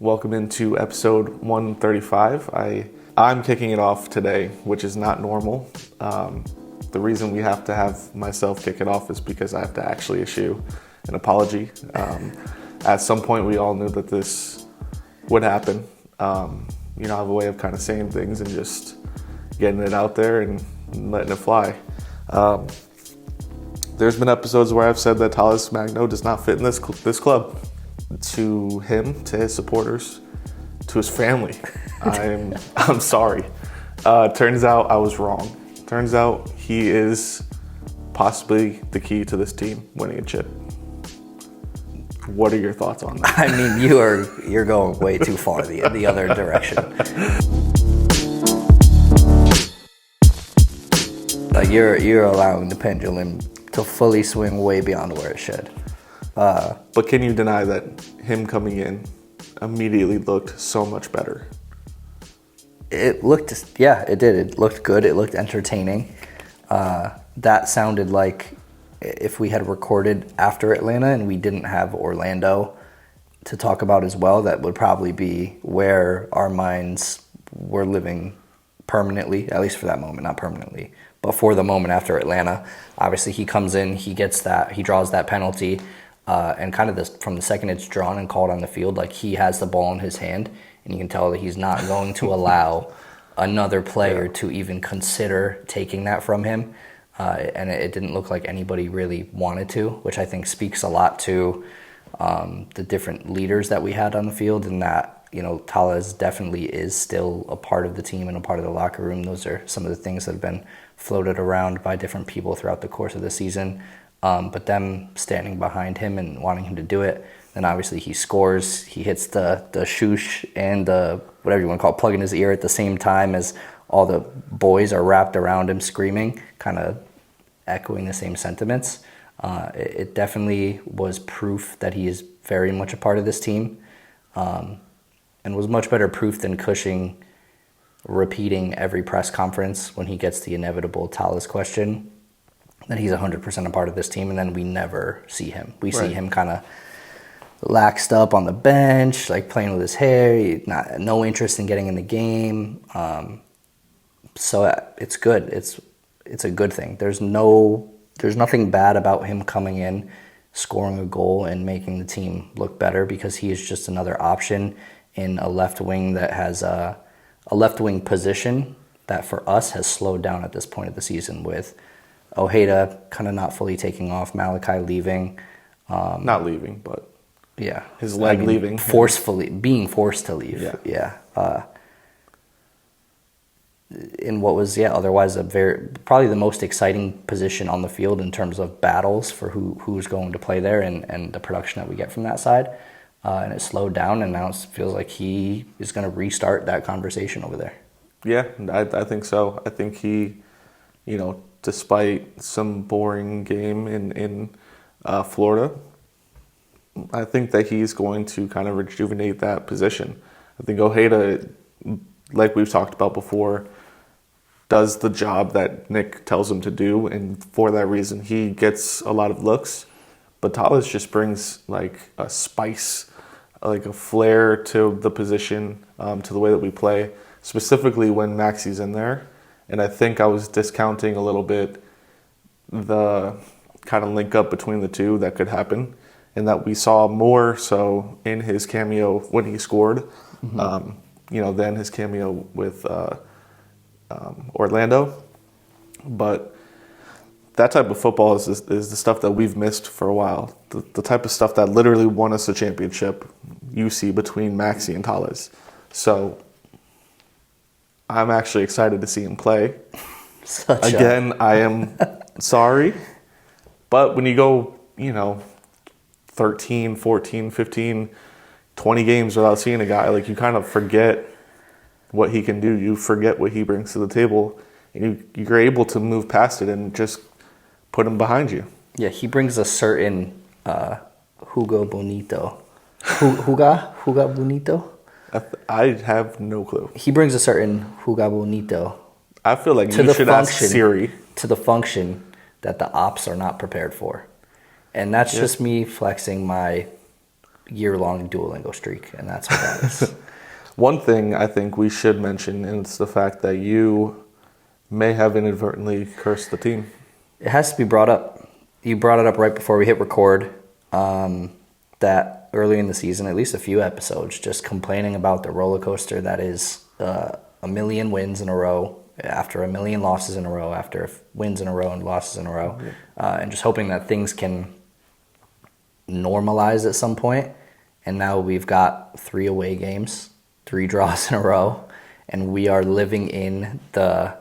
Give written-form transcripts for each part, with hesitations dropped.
Welcome into episode 135. I'm kicking it off today, which is not normal. The reason we have to have myself kick it off is because I have to actually issue an apology. At some point, we all knew that this would happen. I have a way of kind of saying things and just getting it out there and letting it fly. There's been episodes where I've said that Talles Magno does not fit in this club. To him, to his supporters, to his family, I'm sorry. Turns out I was wrong. Turns out he is possibly the key to this team winning a chip. What are your thoughts on that? I mean, you're going way too far the other direction. You're allowing the pendulum to fully swing way beyond where it should. But can you deny that him coming in immediately looked so much better? It looked, yeah, it did. It looked good. It looked entertaining. That sounded like if we had recorded after Atlanta and we didn't have Orlando to talk about as well, that would probably be where our minds were living permanently, at least for that moment, not permanently, but for the moment after Atlanta. Obviously, he comes in, he draws that penalty. And kind of from the second it's drawn and called on the field, like he has the ball in his hand, and you can tell that he's not going to allow another player to even consider taking that from him. And it didn't look like anybody really wanted to, which I think speaks a lot to the different leaders that we had on the field, and that, Talles definitely is still a part of the team and a part of the locker room. Those are some of the things that have been floated around by different people throughout the course of the season. But them standing behind him and wanting him to do it, then obviously he scores. He hits the shoosh and the whatever you want to call it, plug in his ear at the same time as all the boys are wrapped around him screaming, kind of echoing the same sentiments. It definitely was proof that he is very much a part of this team, and was much better proof than Cushing repeating every press conference when he gets the inevitable Talles question, that he's 100% a part of this team, and then we never see him. We see him kind of laxed up on the bench, like playing with his hair, no interest in getting in the game. So it's good. It's a good thing. There's nothing bad about him coming in, scoring a goal, and making the team look better, because he is just another option in a left wing that has a left wing position that for us has slowed down at this point of the season, with Ojeda kind of not fully taking off, Malachi leaving. Not leaving, but yeah, his leg leaving. Being forced to leave. Yeah. In what was, otherwise probably the most exciting position on the field in terms of battles for who's going to play there, and the production that we get from that side. And it slowed down, and now it feels like he is going to restart that conversation over there. Yeah, I think so. I think he, despite some boring game in Florida, I think that he's going to kind of rejuvenate that position. I think Ojeda, like we've talked about before, does the job that Nick tells him to do, and for that reason he gets a lot of looks. But Talles just brings like a spice, like a flair to the position, to the way that we play, specifically when Maxi's in there. And I think I was discounting a little bit the kind of link up between the two that could happen, and that we saw more so in his cameo when he scored, than his cameo with Orlando. But that type of football is the stuff that we've missed for a while. The type of stuff that literally won us a championship, you see between Maxi and Talles. So I'm actually excited to see him play. I am sorry. But when you go, 13, 14, 15, 20 games without seeing a guy, like, you kind of forget what he can do. You forget what he brings to the table. And you're able to move past it and just put him behind you. Yeah, he brings a certain Hugo Bonito. Hugo Bonito? I have no clue. He brings a certain Hugo Bonito. I feel like you should ask Siri. To the function that the ops are not prepared for. And that's just me flexing my, year-long Duolingo streak, and that's what that is. One thing I think we should mention is the fact that you may have inadvertently cursed the team. It has to be brought up. You brought it up right before we hit record. That early in the season, at least a few episodes, just complaining about the roller coaster that is a million wins in a row, after a million losses in a row, after wins in a row and losses in a row, and just hoping that things can normalize at some point. And now we've got 3 away games, 3 draws in a row, and we are living in the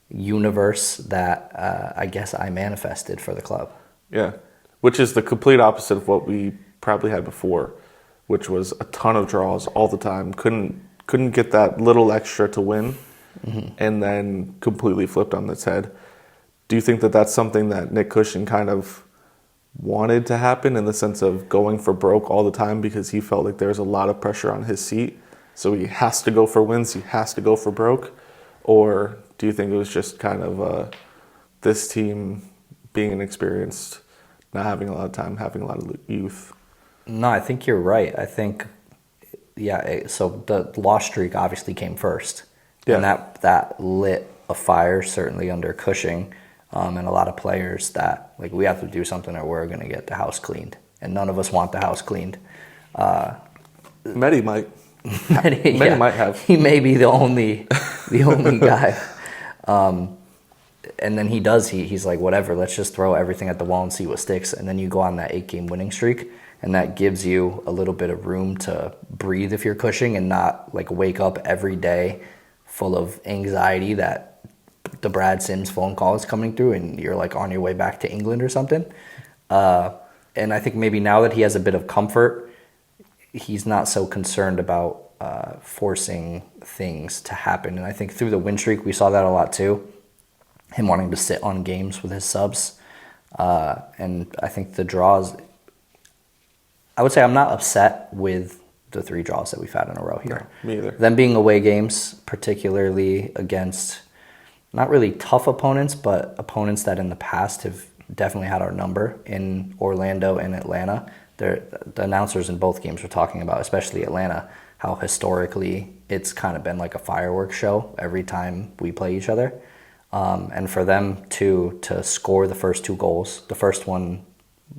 universe that I guess I manifested for the club. Yeah, which is the complete opposite of what we probably had before, which was a ton of draws all the time. Couldn't get that little extra to win, and then completely flipped on its head. Do you think that that's something that Nick Cushing kind of wanted to happen, in the sense of going for broke all the time because he felt like there's a lot of pressure on his seat, so he has to go for wins, he has to go for broke? Or do you think it was just kind of this team being inexperienced, not having a lot of time, having a lot of youth? No, I think you're right. I think, so the loss streak obviously came first. Yeah. And that lit a fire, certainly under Cushing, and a lot of players that, like, we have to do something or we're going to get the house cleaned. And none of us want the house cleaned. Mehdi might. Mehdi might have. He may be the only guy. And then he does. He's like, whatever, let's just throw everything at the wall and see what sticks. And then you go on that 8-game winning streak, and that gives you a little bit of room to breathe if you're Cushing, and not like wake up every day full of anxiety that the Brad Sims phone call is coming through and you're like on your way back to England or something. And I think maybe now that he has a bit of comfort, he's not so concerned about forcing things to happen. And I think through the win streak, we saw that a lot too. Him wanting to sit on games with his subs. And I think the draws, I would say I'm not upset with the 3 draws that we've had in a row here. No, me either. Them being away games, particularly against not really tough opponents, but opponents that in the past have definitely had our number, in Orlando and Atlanta. The announcers in both games were talking about, especially Atlanta, how historically it's kind of been like a fireworks show every time we play each other. And for them to score the first 2 goals, the first one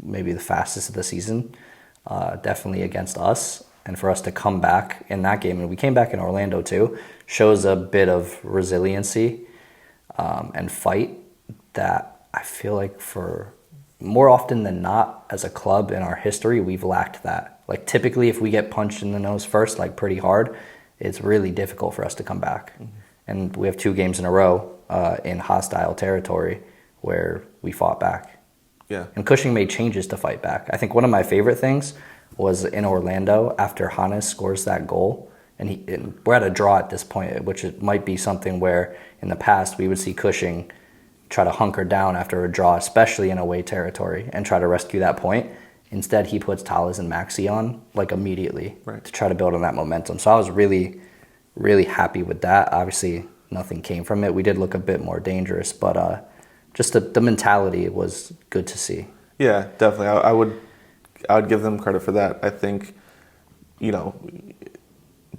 maybe the fastest of the season, definitely against us, and for us to come back in that game, and we came back in Orlando too, shows a bit of resiliency and fight that I feel like for more often than not as a club in our history, we've lacked that. Like typically if we get punched in the nose first, like pretty hard, it's really difficult for us to come back. Mm-hmm. And we have 2 games in a row in hostile territory where we fought back. Yeah. And Cushing made changes to fight back. I think one of my favorite things was in Orlando after Hannes scores that goal. And we're at a draw at this point, which it might be something where in the past we would see Cushing try to hunker down after a draw, especially in away territory, and try to rescue that point. Instead, he puts Talles and Maxi on like immediately to try to build on that momentum. So I was really, really happy with that. Obviously, nothing came from it. We did look a bit more dangerous, but just the mentality was good to see. Yeah, definitely. I would give them credit for that. I think,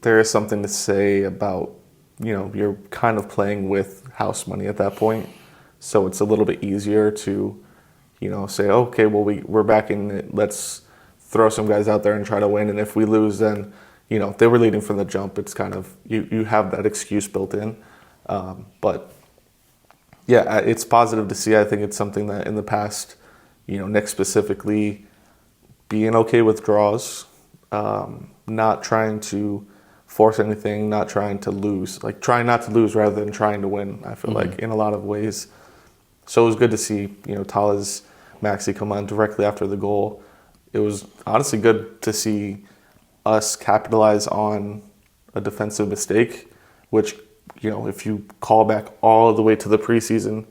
there is something to say about, you're kind of playing with house money at that point. So it's a little bit easier to, say, okay, well, we're back in it. Let's throw some guys out there and try to win. And if we lose, then, they were leading from the jump. It's kind of, you have that excuse built in. But yeah, it's positive to see. I think it's something that in the past, Nick specifically being okay with draws, not trying to force anything, not trying to lose, like trying not to lose rather than trying to win, I feel like in a lot of ways. So it was good to see, Talles, Maxi come on directly after the goal. It was honestly good to see us capitalize on a defensive mistake, which, if you call back all the way to the preseason,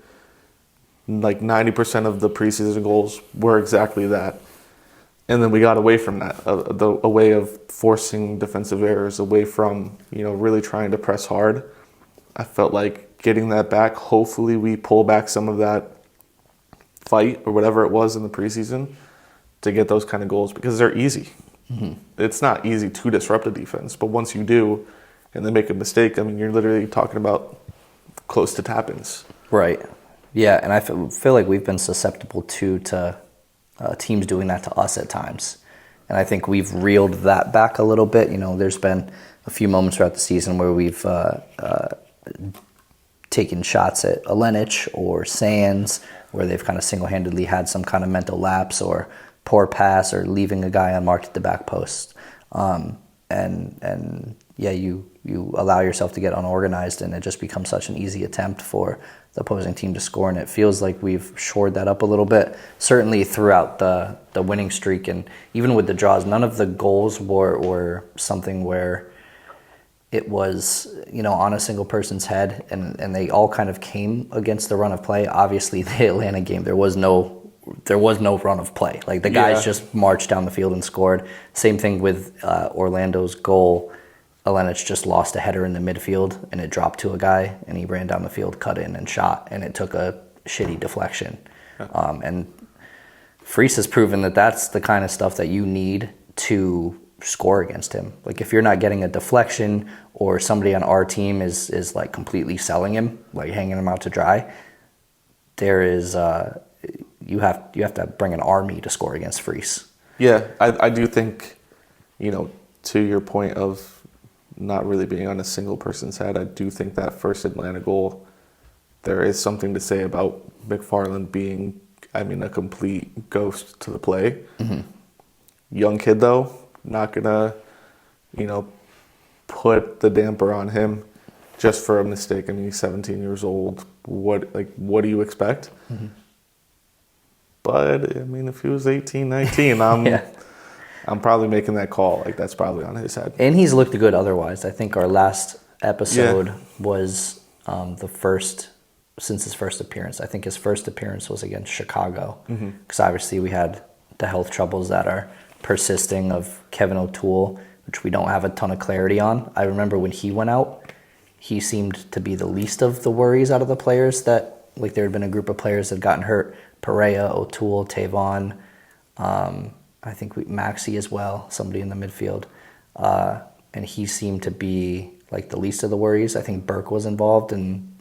like 90% of the preseason goals were exactly that. And then we got away from that, a way of forcing defensive errors, away from, really trying to press hard. I felt like getting that back, hopefully we pull back some of that fight or whatever it was in the preseason to get those kind of goals, because they're easy. It's not easy to disrupt a defense, but once you do and they make a mistake, I mean, you're literally talking about close to tap-ins. Right. Yeah, and I feel like we've been susceptible to teams doing that to us at times. And I think we've reeled that back a little bit. You know, there's been a few moments throughout the season where we've taken shots at Alenich or Sands, where they've kind of single-handedly had some kind of mental lapse or poor pass or leaving a guy unmarked at the back post. And yeah, you allow yourself to get unorganized, and it just becomes such an easy attempt for the opposing team to score. And it feels like we've shored that up a little bit, certainly throughout the winning streak. And even with the draws, none of the goals were something where it was, you know, on a single person's head, and they all kind of came against the run of play. Obviously, the Atlanta game, there was no run of play. Like, the guys just marched down the field and scored. Same thing with Orlando's goal. Alenich just lost a header in the midfield, and it dropped to a guy, and he ran down the field, cut in, and shot, and it took a shitty deflection. And Freese has proven that that's the kind of stuff that you need to score against him. Like, if you're not getting a deflection, or somebody on our team is like completely selling him, like hanging him out to dry, there is you have to bring an army to score against Freese. Yeah, I do think, you know, to your point of not really being on a single person's head, I do think that first Atlanta goal, there is something to say about McFarland being, I mean, a complete ghost to the play. Young kid, though, not gonna, you know, put the damper on him just for a mistake. I mean, he's 17 years old. What do you expect? But I mean, if he was 18, 19, I'm probably making that call. Like, that's probably on his head. And he's looked good otherwise. I think our last episode was the first since his first appearance. I think his first appearance was against Chicago, because obviously we had the health troubles that are persisting of Kevin O'Toole, which we don't have a ton of clarity on. I remember when he went out, he seemed to be the least of the worries out of the players that, like, there had been a group of players that had gotten hurt. Pereira, O'Toole, Tavon, I think Maxey as well, somebody in the midfield. And he seemed to be like the least of the worries. I think Burke was involved in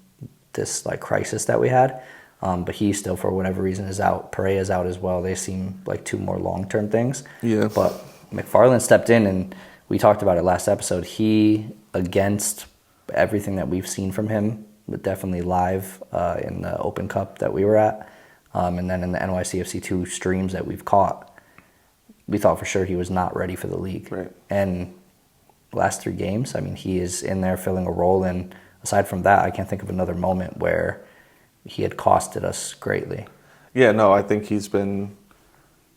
this like crisis that we had. But he still, for whatever reason, is out. Pereira's out as well. They seem like two more long-term things. Yeah. But McFarland stepped in, and we talked about it last episode. He, against everything that we've seen from him, but definitely live in the Open Cup that we were at, and then in the NYCFC 2 streams that we've caught, we thought for sure he was not ready for the league. Right. And last 3 games, I mean, he is in there filling a role. And aside from that, I can't think of another moment where he had costed us greatly. Yeah, no, I think he's been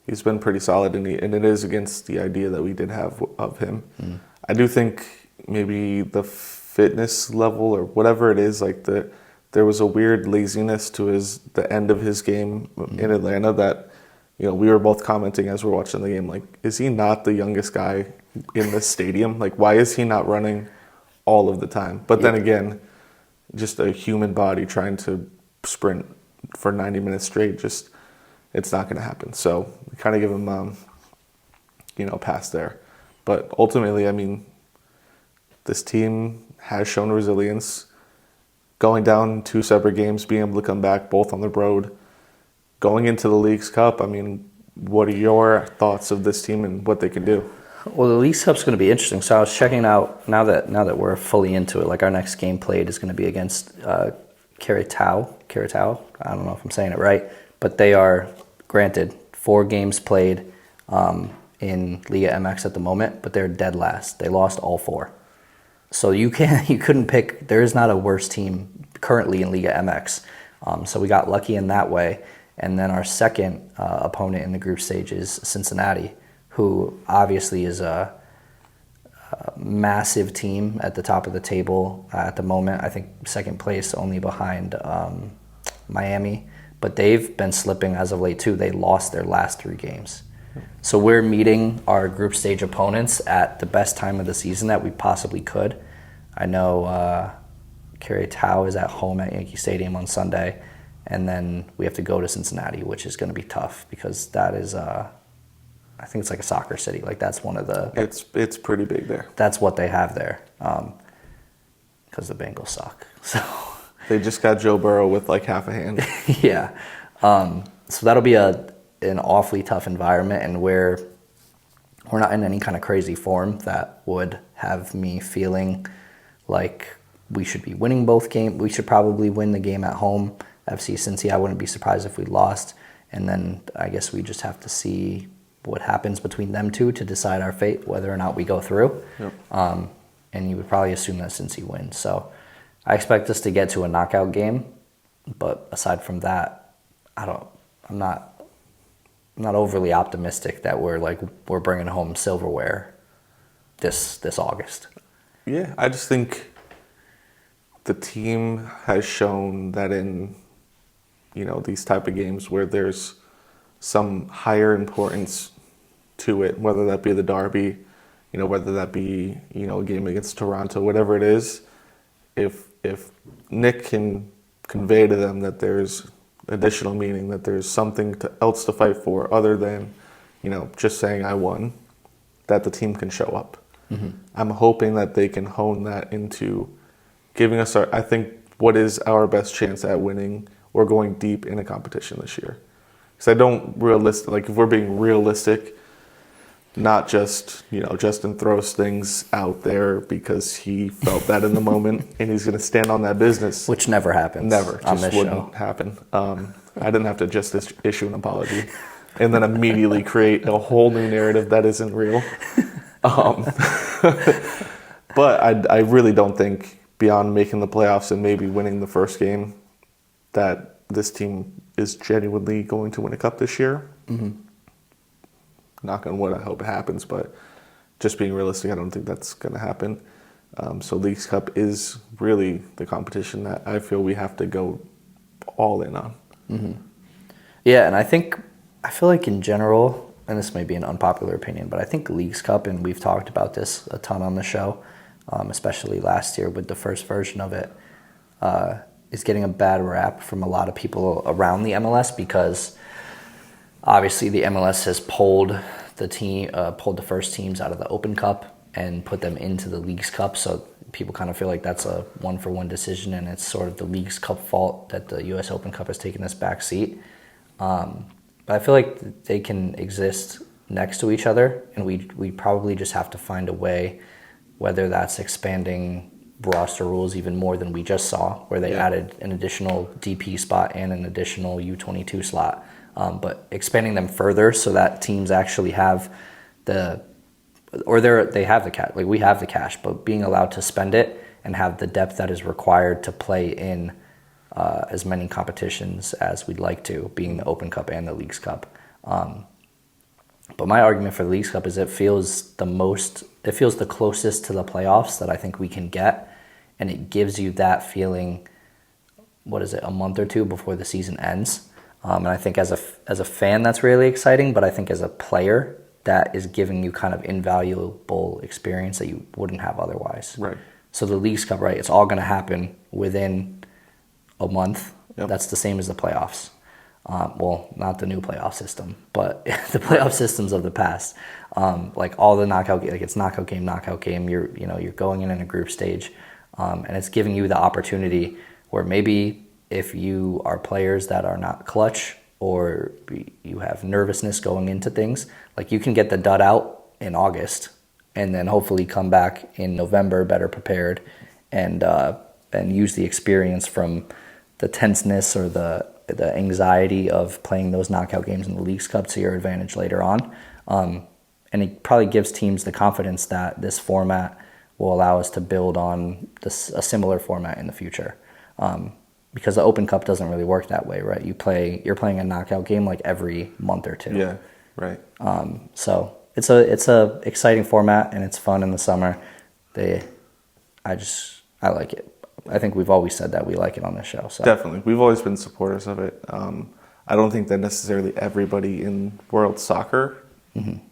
pretty solid, and it is against the idea that we did have of him. I do think maybe the fitness level or whatever it is, like there was a weird laziness to the end of his game in Atlanta that, you know, we were both commenting as we're watching the game, like, is he not the youngest guy in this stadium? Like, why is he not running all of the time? But then again, just a human body trying to sprint for 90 minutes straight, just, it's not going to happen. So we kind of give him, a pass there. But ultimately, I mean, this team has shown resilience. Going down 2 separate games, being able to come back both on the road, going into the Leagues Cup. I mean, what are your thoughts of this team and what they can do? Well, the Leagues Cup's going to be interesting. So I was checking out, now that we're fully into it, like our next game played is going to be against Querétaro. I don't know if I'm saying it right, but they are, granted, 4 games played in Liga MX at the moment, but they're dead last. They lost all 4. So you couldn't pick. There is not a worse team currently in Liga MX. So we got lucky in that way. And then our second opponent in the group stage is Cincinnati, who obviously is a massive team at the top of the table at the moment. I think second place only behind Miami. But they've been slipping as of late too. They lost their last 3 games. So we're meeting our group stage opponents at the best time of the season that we possibly could. I know Querétaro is at home at Yankee Stadium on Sunday, and then we have to go to Cincinnati, which is going to be tough because that is I think it's like a soccer city. Like that's one of the. It's pretty big there. That's what they have there, because the Bengals suck. So. They just got Joe Burrow with like half a hand. Yeah. So that'll be an awfully tough environment, and we're not in any kind of crazy form that would have me feeling like we should be winning both games. We should probably win the game at home. FC Cincy, I wouldn't be surprised if we lost. And then I guess we just have to see what happens between them two to decide our fate, whether or not we go through. Yep. And you would probably assume that Cincy wins. So I expect us to get to a knockout game. But aside from that, I'm not overly optimistic that we're bringing home silverware this August. Yeah, I just think the team has shown that in these type of games where there's some higher importance to it, whether that be the derby, whether that be a game against Toronto, whatever it is, if Nick can convey to them that there's additional meaning, that there's something else to fight for other than just saying I won, that the team can show up. Mm-hmm. I'm hoping that they can hone that into giving us I think what is our best chance at winning or going deep in a competition this year. Because if we're being realistic, not just, Justin throws things out there because he felt that in the moment and he's going to stand on that business. Which never happens. Never. On Just this wouldn't show. happen. I didn't have to just issue an apology and then immediately create a whole new narrative that isn't real. But I really don't think beyond making the playoffs and maybe winning the first game that this team is genuinely going to win a cup this year. Mm-hmm. Knock on wood, I hope it happens, but just being realistic, I don't think that's going to happen. So Leagues Cup is really the competition that I feel we have to go all in on. Mm-hmm. Yeah, and I feel like in general, and this may be an unpopular opinion, but I think Leagues Cup, and we've talked about this a ton on the show, especially last year with the first version of it, is getting a bad rap from a lot of people around the MLS because obviously the MLS has pulled the first teams out of the Open Cup and put them into the Leagues Cup. So people kind of feel like that's a one-for-one decision, and it's sort of the Leagues Cup fault that the U.S. Open Cup has taken this back seat. But I feel like they can exist next to each other, and we probably just have to find a way, whether that's expanding roster rules even more than we just saw, where they added an additional DP spot and an additional U22 slot. But expanding them further so that teams actually have they have the cash. Like we have the cash, but being allowed to spend it and have the depth that is required to play in as many competitions as we'd like to, being the Open Cup and the Leagues Cup. But my argument for the Leagues Cup is it feels the closest to the playoffs that I think we can get, and it gives you that feeling. What is it? A month or two before the season ends. And I think as a fan, that's really exciting. But I think as a player, that is giving you kind of invaluable experience that you wouldn't have otherwise. Right. So the Leagues Cup, right? It's all going to happen within a month. Yep. That's the same as the playoffs. Well, not the new playoff system, but the playoff systems of the past. Like all the knockout, like it's knockout game. You're going in a group stage, and it's giving you the opportunity where maybe if you are players that are not clutch or you have nervousness going into things, like you can get the dud out in August and then hopefully come back in November better prepared and use the experience from the tenseness or the anxiety of playing those knockout games in the Leagues Cup to your advantage later on. And it probably gives teams the confidence that this format will allow us to build on a similar format in the future. Because the Open Cup doesn't really work that way, right? You're playing a knockout game like every month or two. Yeah, right. So it's a exciting format and it's fun in the summer. I like it. I think we've always said that we like it on this show. So Definitely, we've always been supporters of it. I don't think that necessarily everybody in world soccer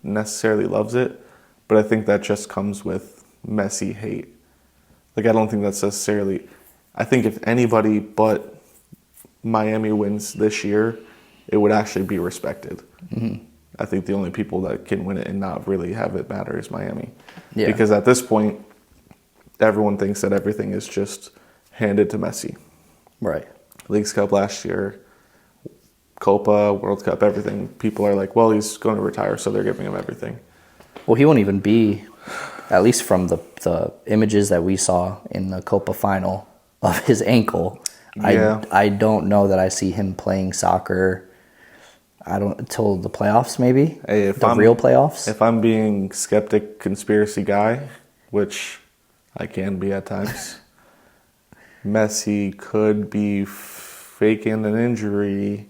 necessarily loves it, but I think that just comes with messy hate. Like I don't think that's necessarily. I think if anybody but Miami wins this year, it would actually be respected. Mm-hmm. I think the only people that can win it and not really have it matter is Miami. Yeah. Because at this point, everyone thinks that everything is just handed to Messi. Right. Leagues Cup last year, Copa, World Cup, everything. People are like, well, he's going to retire, so they're giving him everything. Well, he won't even be, at least from the images that we saw in the Copa final of his ankle. Yeah. I don't know that I see him playing soccer. Until the playoffs, maybe. Hey, real playoffs. If I'm being skeptic, conspiracy guy, which I can be at times, Messi could be faking an injury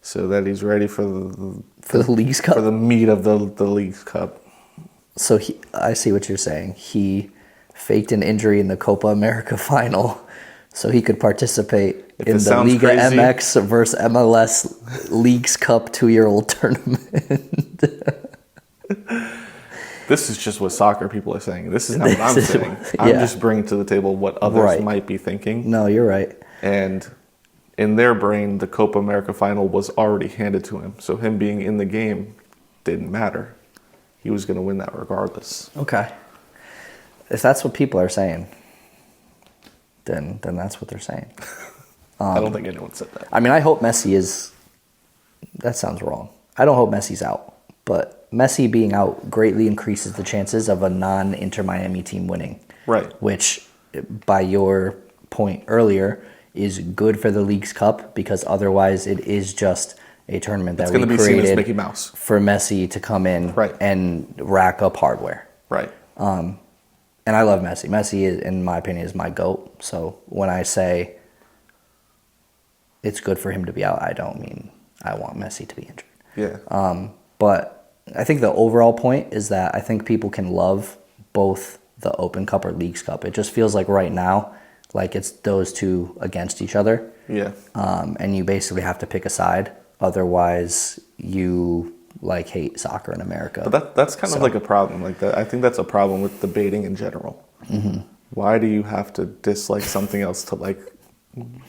so that he's ready for the Leagues Cup. for the meat of the Leagues Cup. So I see what you're saying. He faked an injury in the Copa America final so he could participate in the Liga crazy, MX versus MLS Leagues Cup 2-year-old tournament. This is just what soccer people are saying. This is not what I'm saying. I'm Yeah. just bringing to the table what others Right. might be thinking. No, you're right. And in their brain, the Copa America final was already handed to him. So him being in the game didn't matter. He was going to win that regardless. Okay. If that's what people are saying, then that's what they're saying. I don't think anyone said that. I mean, I hope Messi is... That sounds wrong. I don't hope Messi's out. But Messi being out greatly increases the chances of a non-Inter Miami team winning. Right. Which, by your point earlier, is good for the Leagues Cup because otherwise it is just a tournament that we It's going to be seen as created Mickey Mouse. for Messi to come in Right. and rack up hardware. Right. And I love Messi. Messi, is, in my opinion, is my GOAT. So when I say it's good for him to be out, I don't mean I want Messi to be injured. Yeah. But I think the overall point is that I think people can love both the Open Cup or Leagues Cup. It just feels like right now, like it's those two against each other. Yeah. And you basically have to pick a side. Otherwise, you like hate soccer in America. But that's kind of like a problem. Like that, I think that's a problem with debating in general. Mm-hmm. Why do you have to dislike something else to like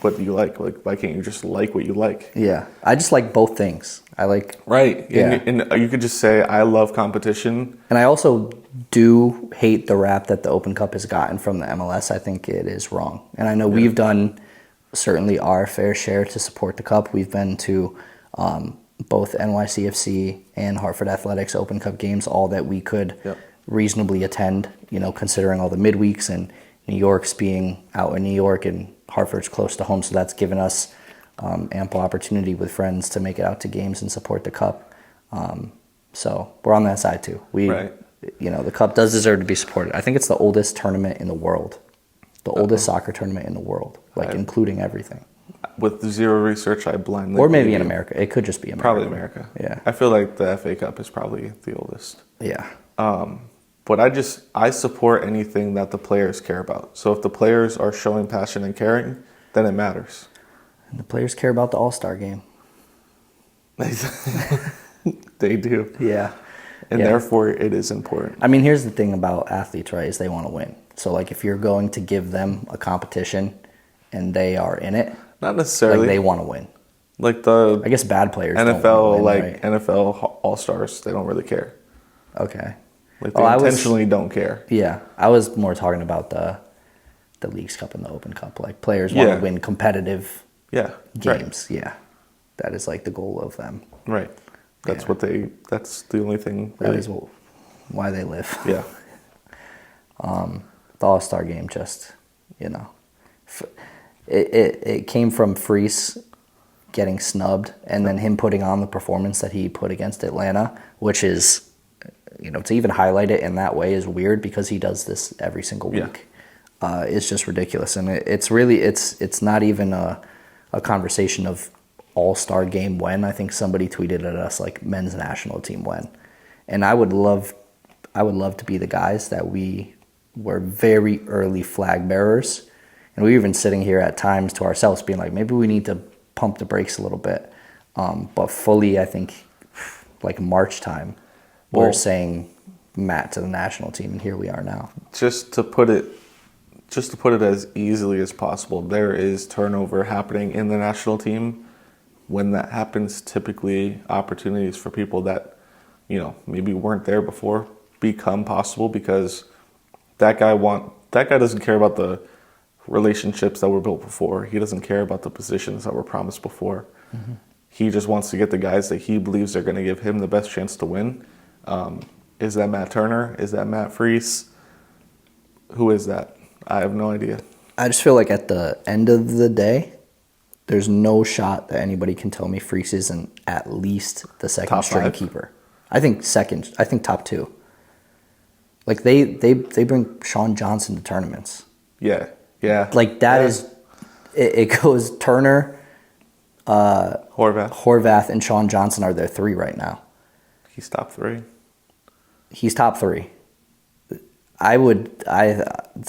what you like? Like, why can't you just like what you like? Yeah, I just like both things. I like Right. Yeah. And you could just say, I love competition. And I also do hate the rap that the Open Cup has gotten from the MLS. I think it is wrong. And I know we've done certainly our fair share to support the Cup. We've been to both NYCFC and Hartford Athletics Open Cup games, all that we could reasonably attend, you know, considering all the midweeks and New York's being out in New York and Hartford's close to home. So that's given us ample opportunity with friends to make it out to games and support the Cup. So we're on that side too. You know, the Cup does deserve to be supported. I think it's the oldest tournament in the world, the oldest soccer tournament in the world, like including everything. With zero research, I blindly Or maybe believe in you. America. It could just be America. Probably America. Yeah. I feel like the FA Cup is probably the oldest. Yeah. But I support anything that the players care about. So if the players are showing passion and caring, then it matters. And the players care about the All-Star game. They do. Yeah. And therefore, it is important. I mean, here's the thing about athletes, right, is they want to win. So, like, if you're going to give them a competition and they are in it, Not necessarily. like, they want to win. Like the I guess bad players NFL, don't win, like right? NFL All-Stars, they don't really care. Okay. Like they intentionally don't care. Yeah. I was more talking about the Leagues Cup and the Open Cup. Like, players want to win competitive games. Right. Yeah. That is, like, the goal of them. Right. That's that's the only thing. That is why they live. Yeah. The All-Star game just, you know, it came from Freese getting snubbed and then him putting on the performance that he put against Atlanta, which is, you know, to even highlight it in that way is weird because he does this every single week. It's just ridiculous. And it's really, it's not even a conversation of All-Star game when. I think somebody tweeted at us like men's national team when. And I would love to be the guys that we were very early flag bearers. And we were even sitting here at times to ourselves being like, maybe we need to pump the brakes a little bit. But fully, I think, like March time, we're saying Matt to the national team, and here we are now. Just to put it as easily as possible, there is turnover happening in the national team when that happens, typically opportunities for people that, maybe weren't there before become possible because that guy doesn't care about the relationships that were built before. He doesn't care about the positions that were promised before. Mm-hmm. He just wants to get the guys that he believes are going to give him the best chance to win. Is that Matt Turner? Is that Matt Freese? Who is that? I have no idea. I just feel like at the end of the day, there's no shot that anybody can tell me Freese isn't at least the second Top string 5? keeper. I think second. I think top 2. Like they bring Sean Johnson to tournaments. Yeah. Like that is, it goes Turner, Horvath, and Sean Johnson are their 3 right now. He's top 3. He's top 3. To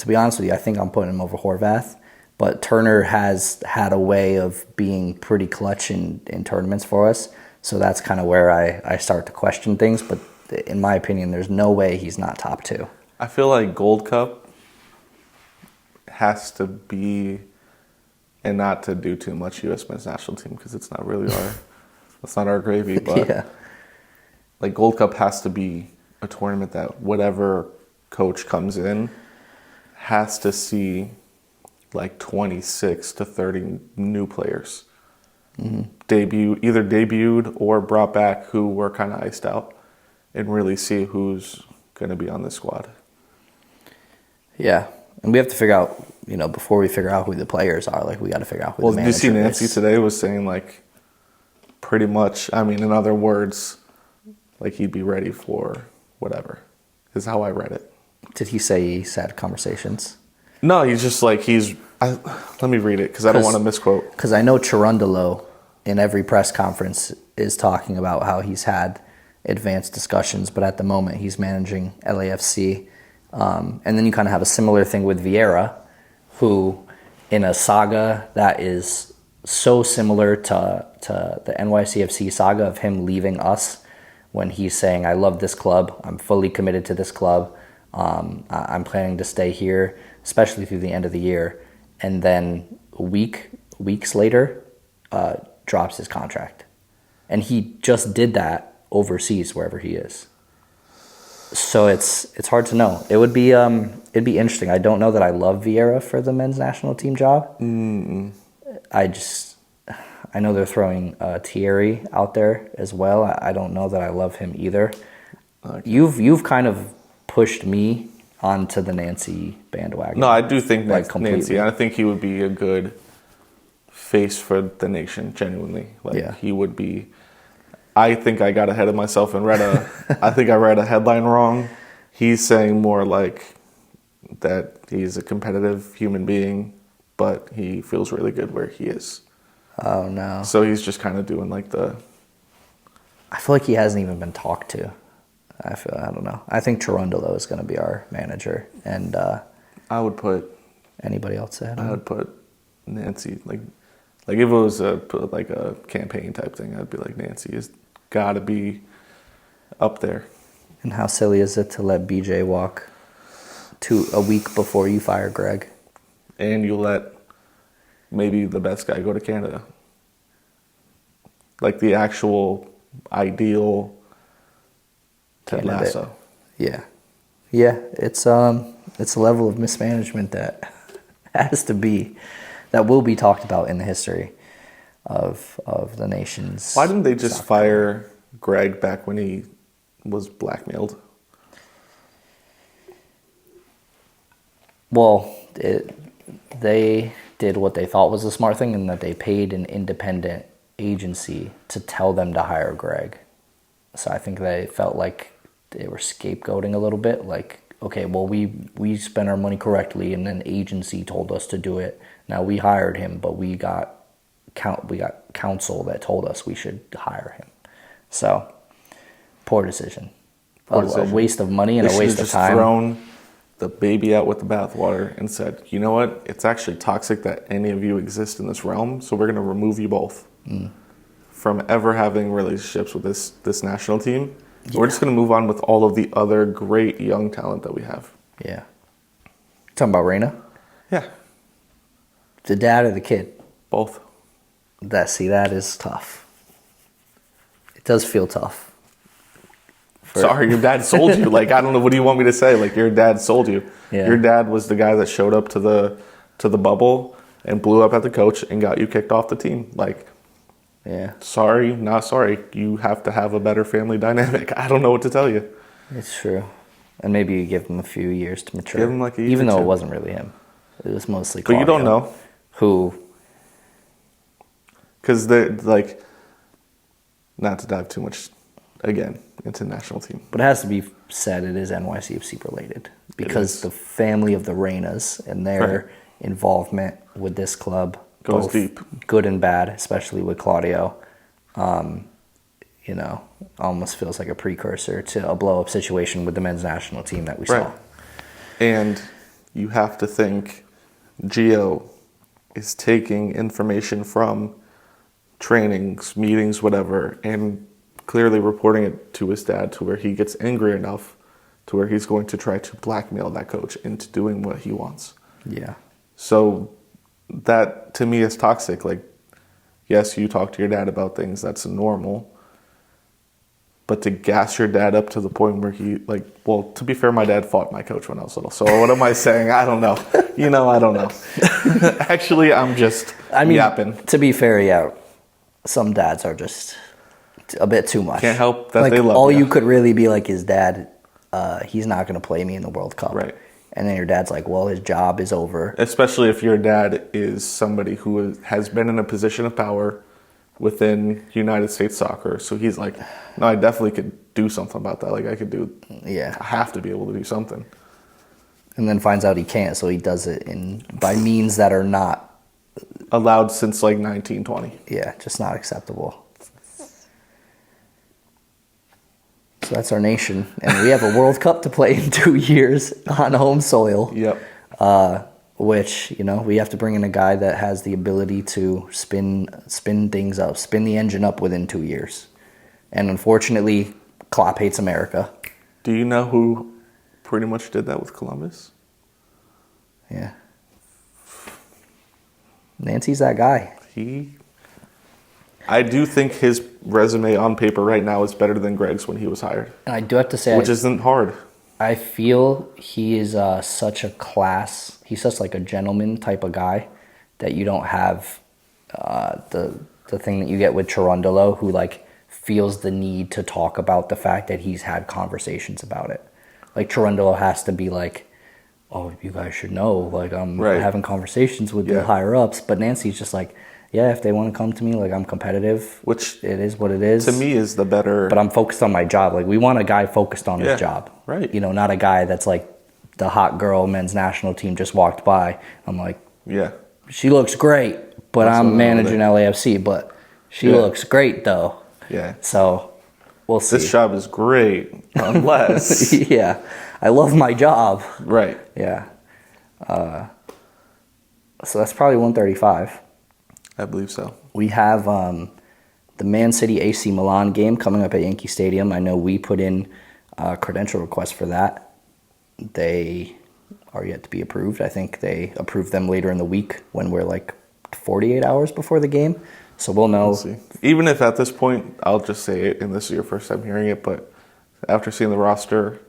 be honest with you, I think I'm putting him over Horvath. But Turner has had a way of being pretty clutch in tournaments for us. So that's kind of where I start to question things. But in my opinion, there's no way he's not top 2. I feel like Gold Cup has to be, and not to do too much U.S. men's national team because it's not really that's not our gravy. But Yeah. like Gold Cup has to be a tournament that whatever coach comes in has to see like 26 to 30 new players either debuted or brought back who were kind of iced out, and really see who's going to be on this squad. Yeah. And we have to figure out, before we figure out who the players are, like we got to figure out who the manager is. Did you see Nancy today was saying like pretty much, in other words, like he'd be ready for whatever, is how I read it. Did he say he's had conversations? No, he's just like let me read it because I don't want to misquote. Because I know Cherundolo in every press conference is talking about how he's had advanced discussions, but at the moment he's managing LAFC. And then you kind of have a similar thing with Vieira, who in a saga that is so similar to the NYCFC saga of him leaving us, when he's saying, I love this club, I'm fully committed to this club, I'm planning to stay here, especially through the end of the year, and then weeks later, drops his contract. And he just did that overseas, wherever he is. So it's hard to know. It'd be interesting. I don't know that I love Vieira for the men's national team job. Mm-mm. I know they're throwing Thierry out there as well. I don't know that I love him either. Okay. You've kind of pushed me onto the Nancy bandwagon. No, I do think completely. Nancy. I think he would be a good face for the nation. Genuinely, he would be. I think I got ahead of myself and I think I read a headline wrong. He's saying more like that he's a competitive human being, but he feels really good where he is. Oh, no. So he's just kind of doing like I feel like he hasn't even been talked to. I don't know. I think Cherundolo is going to be our manager, and I would put anybody else ahead. I would put Nancy like if it was a campaign type thing, I'd be like Nancy has got to be up there. And how silly is it to let BJ walk a week before you fire Greg? And you let maybe the best guy go to Canada. Like the actual ideal Ted Lasso. Yeah. Yeah, it's a level of mismanagement that will be talked about in the history of the nation's. Why didn't they just fire Greg back when he was blackmailed? Well, they did what they thought was the smart thing, in that they paid an independent agency to tell them to hire Greg. So I think they felt like they were scapegoating a little bit. Like, okay, well, we spent our money correctly, and an agency told us to do it. Now we hired him, but we got counsel that told us we should hire him. So, poor decision. A waste of money and a waste of time. Thrown the baby out with the bathwater and said, you know what? It's actually toxic that any of you exist in this realm, so we're going to remove you both from ever having relationships with this national team. Yeah. We're just going to move on with all of the other great young talent that we have. Yeah. Talking about Reyna? Yeah. The dad or the kid? Both. That is tough. It does feel tough. Sorry, your dad sold you. Like, I don't know. What do you want me to say? Like, your dad sold you. Yeah. Your dad was the guy that showed up to the bubble and blew up at the coach and got you kicked off the team. Like, Yeah, sorry, not sorry. You have to have a better family dynamic. I don't know what to tell you. it's true. And maybe you give him a few years to mature. Give him like a year even or though it two. wasn't really him. It was mostly But you don't Claudio, know. who, Because they're, like, not to dive too much, again, into national team. but it has to be said it is NYCFC related. Because is. the family of the Reynas and their Right. involvement with this club Goes both deep. good and bad, especially with Claudio, almost feels like a precursor to a blow-up situation with the men's national team that we Right. saw. And you have to think Gio is taking information from trainings, meetings, whatever, and clearly reporting it to his dad to where he gets angry enough to where he's going to try to blackmail that coach into doing what he wants. Yeah. So that to me is toxic. Like, yes, you talk to your dad about things, that's normal. But to gas your dad up to the point where he, like, well, to be fair, my dad fought my coach when I was little. So what am I saying? I don't know. I don't know. Actually, I'm just yapping. To be fair, yeah, some dads are just a bit too much. Can't help that like, they love all you. you could really be like his dad, he's not going to play me in the World Cup. Right. And then your dad's like, well, his job is over. Especially if your dad is somebody who has been in a position of power within United States soccer. So he's like, no, I definitely could do something about that. Like, Yeah. I have to be able to do something. And then finds out he can't, so he does it by means that are not, Allowed since like 1920. just not acceptable. So that's our nation. And we have a World Cup to play in 2 years on home soil. Yep. Which, we have to bring in a guy that has the ability to spin things up, spin the engine up within 2 years. And unfortunately, Klopp hates America. Do you know who pretty much did that with Columbus? Yeah. Nancy's that guy. I do think his resume on paper right now is better than Greg's when he was hired, And I do have to say, which isn't hard. I feel he is such a class. He's such like a gentleman type of guy that you don't have the thing that you get with Cherundolo, who like feels the need to talk about the fact that he's had conversations about it. Like Cherundolo has to be like, oh, you guys should know. Like I'm Right. having conversations with the higher ups, but Nancy's just like, yeah, if they want to come to me, like I'm competitive. Which it is what it is. to me is the better. But I'm focused on my job. Like we want a guy focused on Yeah, his job. right. Not a guy that's like the hot girl men's national team just walked by. I'm like, yeah, she looks great, but That's I'm what managing LAFC, but she Yeah. looks great though. yeah. So we'll see. This job is great, unless Yeah. I love my job. right. Yeah. So that's probably 135. I believe so. We have the Man City AC Milan game coming up at Yankee Stadium. I know we put in a credential request for that. They are yet to be approved. I think they approve them later in the week when we're like 48 hours before the game. So we'll know. We'll see. Even if at this point, I'll just say it, and this is your first time hearing it, but after seeing the roster,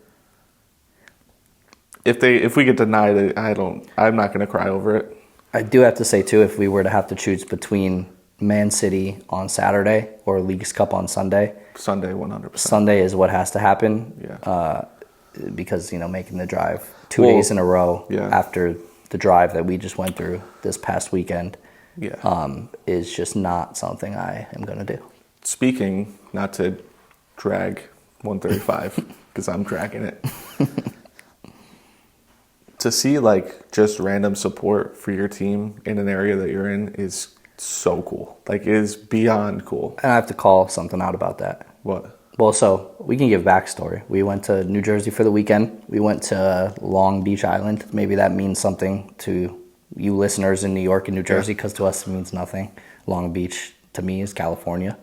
if we get denied, I'm not going to cry over it. I do have to say, too, if we were to have to choose between Man City on Saturday or Leagues Cup on Sunday, Sunday, 100%. Sunday is what has to happen. Yeah. Because, making the drive 2 days in a row yeah. after the drive that we just went through this past weekend Yeah. is just not something I am going to do. Speaking, not to drag 135, because I'm dragging it. To see like just random support for your team in an area that you're in is so cool. Like it is beyond cool. And I have to call something out about that. What? Well, so we can give backstory. We went to New Jersey for the weekend. We went to Long Beach Island. Maybe that means something to you listeners in New York and New Jersey, because to us it means nothing. Long Beach to me is California.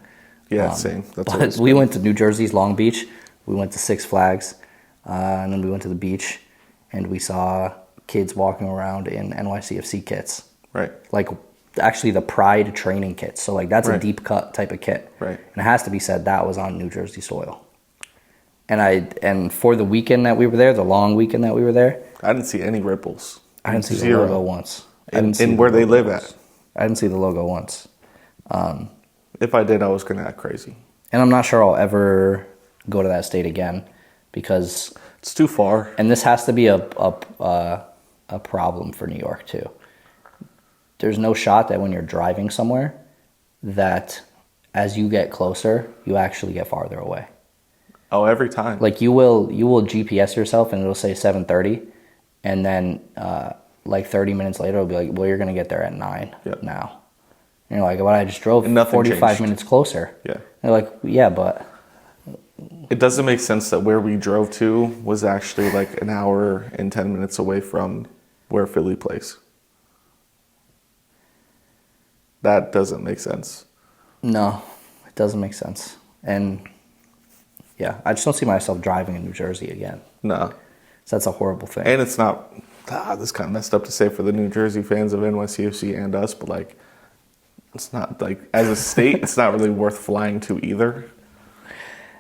Yeah, same. That's what But it's we been. went to New Jersey's Long Beach. We went to Six Flags, and then we went to the beach, and we saw kids walking around in NYCFC kits. Right. Like actually the Pride training kit. So like that's a Right. deep cut type of kit. Right. And it has to be said that was on New Jersey soil. And for the weekend that we were there, the long weekend that we were there, I didn't see any ripples. I didn't see Zero. the logo once. I In, didn't see in the where they logo live once. at. I didn't see the logo once. If I did, I was gonna act crazy. And I'm not sure I'll ever go to that state again because, It's too far. and this has to be a problem for New York too. There's no shot that when you're driving somewhere that as you get closer, you actually get farther away. Oh, every time. Like you will GPS yourself and it'll say 7:30, and then like 30 minutes later it'll be like, well, you're gonna get there at 9 Yep. now. And you're like, well, I just drove And nothing 45 changed. minutes closer. Yeah. And they're like, yeah, but It doesn't make sense that where we drove to was actually like an hour and 10 minutes away from where Philly plays. That doesn't make sense. no, it doesn't make sense. And yeah, I just don't see myself driving in New Jersey again. No. So that's a horrible thing. And it's not, this is kind of messed up to say for the New Jersey fans of NYCFC and us, but like, it's not like, as a state, it's not really worth flying to either.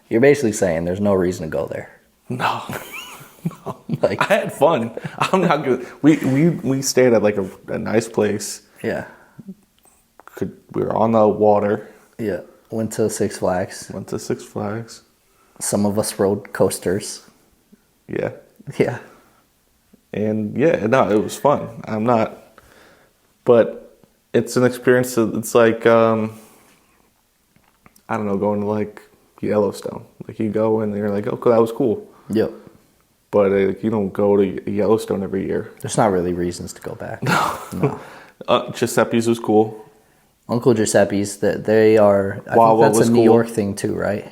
You're basically saying there's no reason to go there. No. Like, I had fun. I'm not good. We stayed at like a nice place. yeah, We were on the water. yeah. Went to Six Flags. Went to Six Flags. Some of us rode coasters. Yeah. Yeah. And yeah, no, it was fun. I'm not, but it's an experience. It's like, I don't know, going to like Yellowstone. Like you go and you're like, oh, that was cool. Yep. But you don't go to Yellowstone every year. There's not really reasons to go back. No. Giuseppe's was cool. Uncle Giuseppe's, that they are. I Wow, think what that's was a New cool? York thing too, right?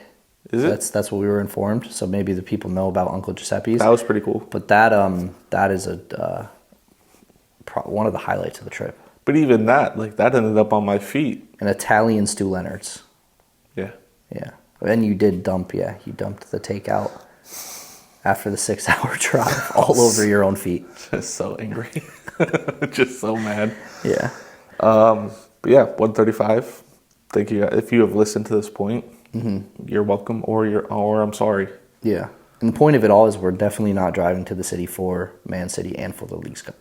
Is it? That's what we were informed. So maybe the people know about Uncle Giuseppe's. That was pretty cool. But that is one of the highlights of the trip. But even that, like that ended up on my feet. An Italian Stu Leonard's. Yeah. Yeah. And you did dump. Yeah, you dumped the takeout after the 6-hour drive all over your own feet. Just so angry. Just so mad. Yeah. But yeah, 135. Thank you. If you have listened to this point, you're welcome, or I'm sorry. Yeah. And the point of it all is we're definitely not driving to the city for Man City and for the Leagues Cup.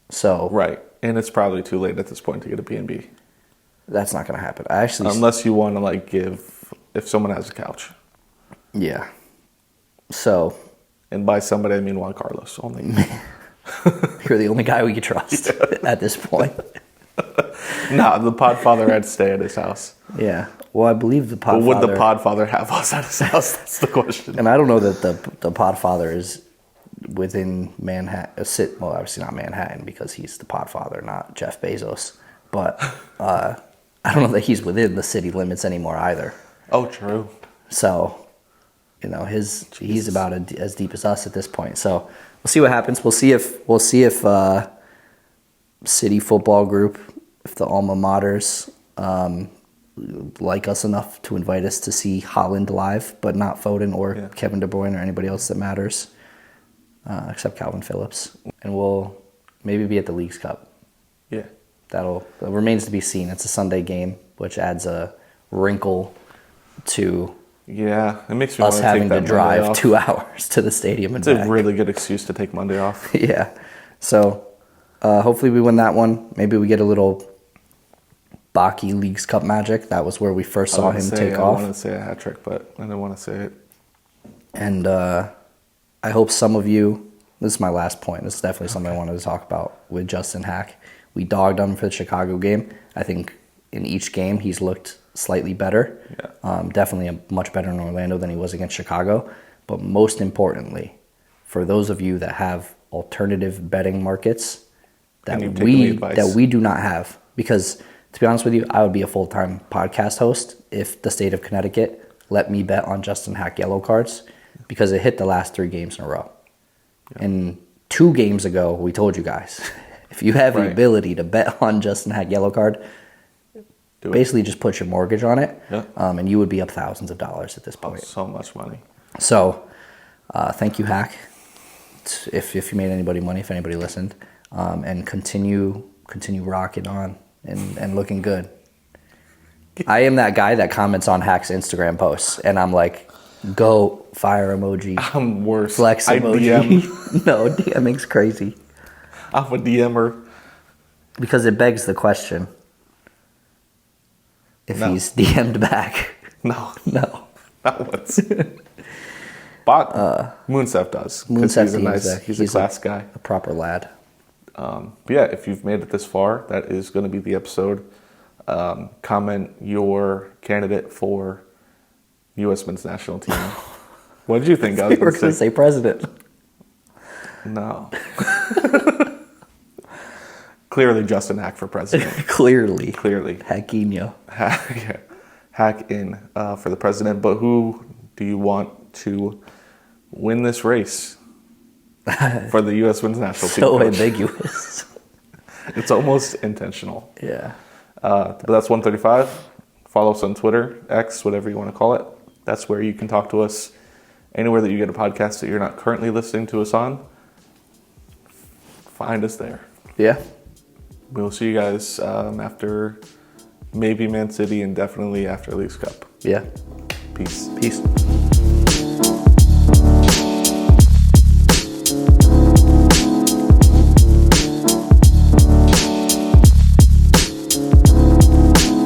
So Right, and it's probably too late at this point to get a B&B. that's not going to happen. I actually, Unless you want to like if someone has a couch. yeah. So And by somebody I mean Juan Carlos only. you're the only guy we can trust at this point. No, the Podfather had to stay at his house. Yeah. Well, I believe the But Podfather. would the Podfather have us at his house? That's the question. And I don't know that the Podfather is within Manhattan. Well, obviously not Manhattan because he's the Podfather, not Jeff Bezos. But I don't know that he's within the city limits anymore either. Oh, true. So, he's about as deep as us at this point. So we'll see what happens. We'll see if City Football Group, if the alma maters like us enough to invite us to see Holland live, but not Foden or Kevin De Bruyne or anybody else that matters, except Calvin Phillips. And we'll maybe be at the Leagues Cup. Yeah. That remains to be seen. It's a Sunday game, which adds a wrinkle to Yeah, it makes me us want to having take to that Monday drive off. 2 hours to the stadium and It's back. a really good excuse to take Monday off. Yeah. So hopefully we win that one. Maybe we get a little Baki Leagues Cup magic. That was where we first saw him take I off. wanted to say a hat trick, but I didn't want to say it. And I hope some of you, this is my last point. This is definitely something I wanted to talk about with Justin Hack. We dogged him for the Chicago game. I think in each game he's looked slightly better. Yeah. Definitely much better in Orlando than he was against Chicago. But most importantly, for those of you that have alternative betting markets that And you've taken the advice. we do not have, because to be honest with you, I would be a full-time podcast host if the state of Connecticut let me bet on Justin Hack yellow cards, because it hit the last 3 games in a row. Yeah. And 2 games ago, we told you guys, if you have the ability to bet on Justin Hack yellow card, basically just put your mortgage on it, and you would be up thousands of dollars at this point. Oh, so much money. So, thank you, Hack, if you made anybody money, if anybody listened, and continue rocking on and looking good. I am that guy that comments on Hack's Instagram posts, and I'm like, go, fire emoji, I'm worse. flex I emoji. DM. No, DMing's crazy. I'm a DMer. Because it begs the question, if No. he's DM'd back. No, No. not once. But Moonsef does. 'Cause Moonsef he's a class guy. A proper lad. But yeah, if you've made it this far, that is going to be the episode. Comment your candidate for U.S. men's national team. What did you think? I We were was going going to say president. no. Clearly, Justin Hack for president. Clearly. Clearly, Hackinho. yeah. Hack in for the president. But who do you want to win this race for the U.S. men's national team? So coach? ambiguous. It's almost intentional. Yeah. But that's 135. Follow us on Twitter, X, whatever you want to call it. That's where you can talk to us anywhere that you get a podcast that you're not currently listening to us on. Find us there. Yeah. We'll see you guys after maybe Man City and definitely after Leagues Cup. Yeah. Peace. Peace.